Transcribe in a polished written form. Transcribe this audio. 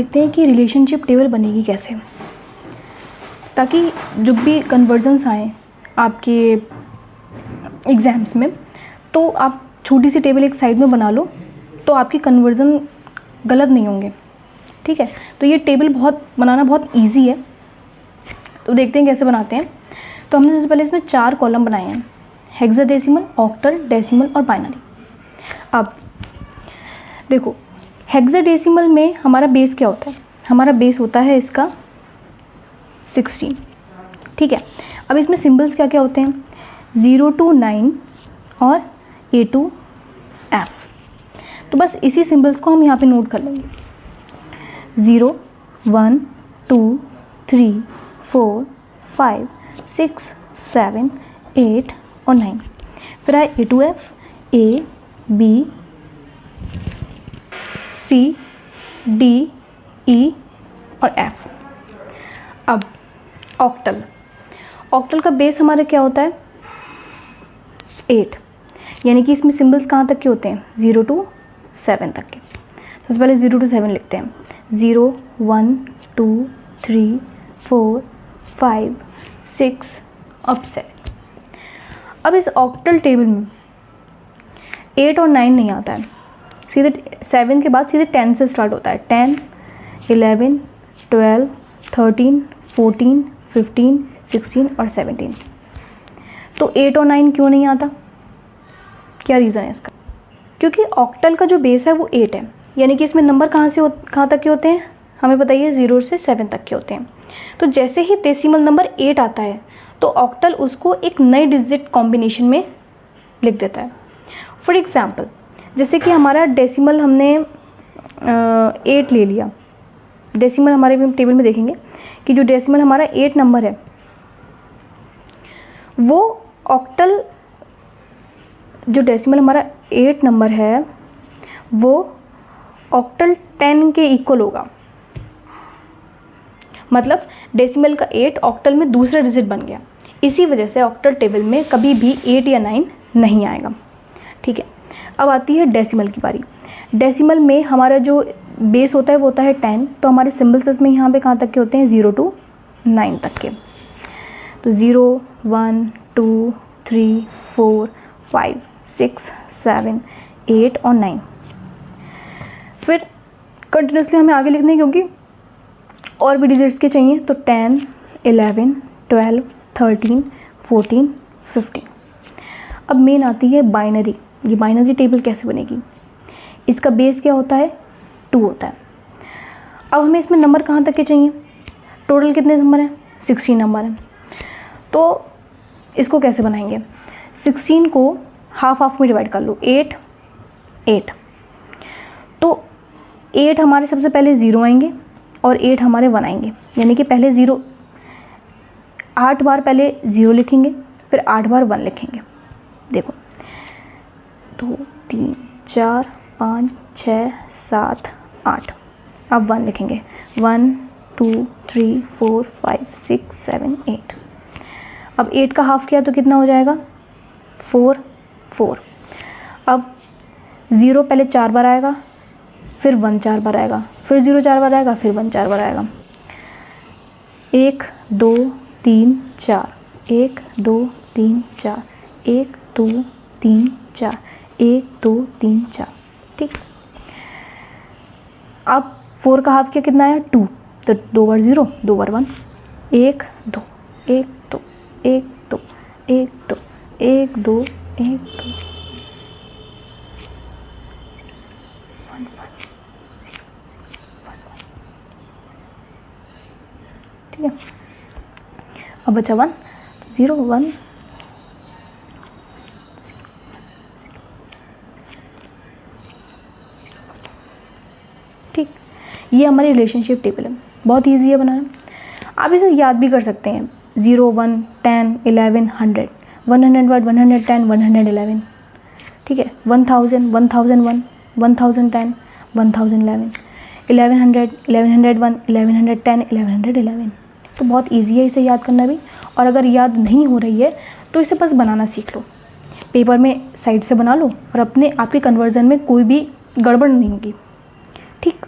देखते हैं कि रिलेशनशिप टेबल बनेगी कैसे, ताकि जब भी कन्वर्जन्स आए आपके एग्ज़ाम्स में तो आप छोटी सी टेबल एक साइड में बना लो तो आपकी कन्वर्जन गलत नहीं होंगे। ठीक है, तो ये टेबल बनाना बहुत इजी है। तो देखते हैं कैसे बनाते हैं। तो हमने सबसे पहले इसमें 4 कॉलम बनाए हैं, हेक्साडेसिमल, ऑक्टल, डेसिमल और बाइनरी। अब देखो, हेक्साडेसिमल में हमारा बेस क्या होता है? हमारा बेस होता है इसका 16। ठीक है, अब इसमें सिंबल्स क्या क्या होते हैं? 0 to 9 और A to F। तो बस इसी सिंबल्स को हम यहाँ पे नोट कर लेंगे। 0, 1, 2, 3, 4, 5, 6, 7, 8 और 9। फिर आए A to F, A, B, C, D, E और F। अब ऑक्टल का बेस हमारा क्या होता है? 8, यानी कि इसमें सिंबल्स कहाँ तक के होते हैं? 0 to 7 तक के। सबसे पहले 0 to 7 लिखते हैं। 0, 1, 2, 3, 4, 5, 6 अब 7। अब इस ऑक्टल टेबल में 8 और 9 नहीं आता है, सीधे 7 के बाद सीधे 10 से स्टार्ट होता है। 10, 11, 12, 13, 14, 15, 16 और 17। तो 8 और 9 क्यों नहीं आता? क्या रीज़न है इसका? क्योंकि ऑक्टल का जो बेस है वो 8 है, यानी कि इसमें नंबर कहाँ तक के होते हैं? हमें बताइए, 0 से 7 तक के होते हैं। तो जैसे ही डेसिमल नंबर 8 आता है तो ऑक्टल उसको एक नए डिजिट कॉम्बिनेशन में लिख देता है। फॉर एग्ज़ाम्पल, जैसे कि हमारा डेसिमल हमने 8 ले लिया। डेसिमल हमारे टेबल में देखेंगे कि जो डेसिमल हमारा 8 नंबर है वो ऑक्टल, जो डेसिमल हमारा 8 नंबर है वो ऑक्टल 10 के इक्वल होगा। मतलब डेसिमल का 8 ऑक्टल में दूसरा डिजिट बन गया। इसी वजह से ऑक्टल टेबल में कभी भी 8 या 9 नहीं आएगा। ठीक है, अब आती है डेसिमल की बारी। डेसिमल में हमारा जो बेस होता है वो होता है 10। तो हमारे सिंबल्स इसमें यहाँ पे कहाँ तक के होते हैं? 0 to 9 तक के। तो 0, 1, 2, 3, 4, 5, 6, 7, 8 और 9। फिर कंटिन्यूसली हमें आगे लिखने, क्योंकि और भी डिजिट्स के चाहिए। तो 10, 11, 12, 13, 14, 15। अब मेन आती है बाइनरी। ये बाइनरी टेबल कैसे बनेगी? इसका बेस क्या होता है? 2 होता है। अब हमें इसमें नंबर कहाँ तक के चाहिए? टोटल कितने नंबर हैं? 16 नंबर हैं। तो इसको कैसे बनाएंगे? 16 को हाफ में डिवाइड कर लो। 8, 8। तो 8 हमारे सबसे पहले 0 आएंगे और 8 हमारे 1 आएंगे, यानी कि पहले 0 8 बार पहले 0 लिखेंगे, फिर 8 बार 1 लिखेंगे। देखो, 2, 3, 4, 5, 6, 7, 8। अब 1 लिखेंगे। 1, 2, 3, 4, 5, 6, 7, 8। अब 8 का हाफ किया तो कितना हो जाएगा? 4, 4। अब 0 पहले 4 बार आएगा, फिर 1 4 बार आएगा, फिर 0 4 बार आएगा, फिर 1 4 बार आएगा। 1, 2, 3, 4, 1, 2, 3, 4, 1, 2, 3, 4, 1, 2, 3, 4। ठीक। अब 4 का हाफ किया, कितना आया? 2। तो 2 बार 0, 2 बार 1। 1, 2, 1, 2, 1, 2, 1, 2, 1, 2, 1, 2, 1 1 0 1 1। ठीक है, अब बचा 1, 0 1 0 0 0 1। ठीक, ये हमारी रिलेशनशिप टेबल है। बहुत ईजी है बनाना। आप इसे याद भी कर सकते हैं। 0, 1, 10, 11, 100, 100, 110, 111। ठीक है, 1000, 1001, 1010, 1011, 1100, 1101, 1110, 1111। तो बहुत इजी है इसे याद करना भी। और अगर याद नहीं हो रही है तो इसे बस बनाना सीख लो। पेपर में साइड से बना लो और आपके कन्वर्जन में कोई भी गड़बड़ नहीं होगी। ठीक।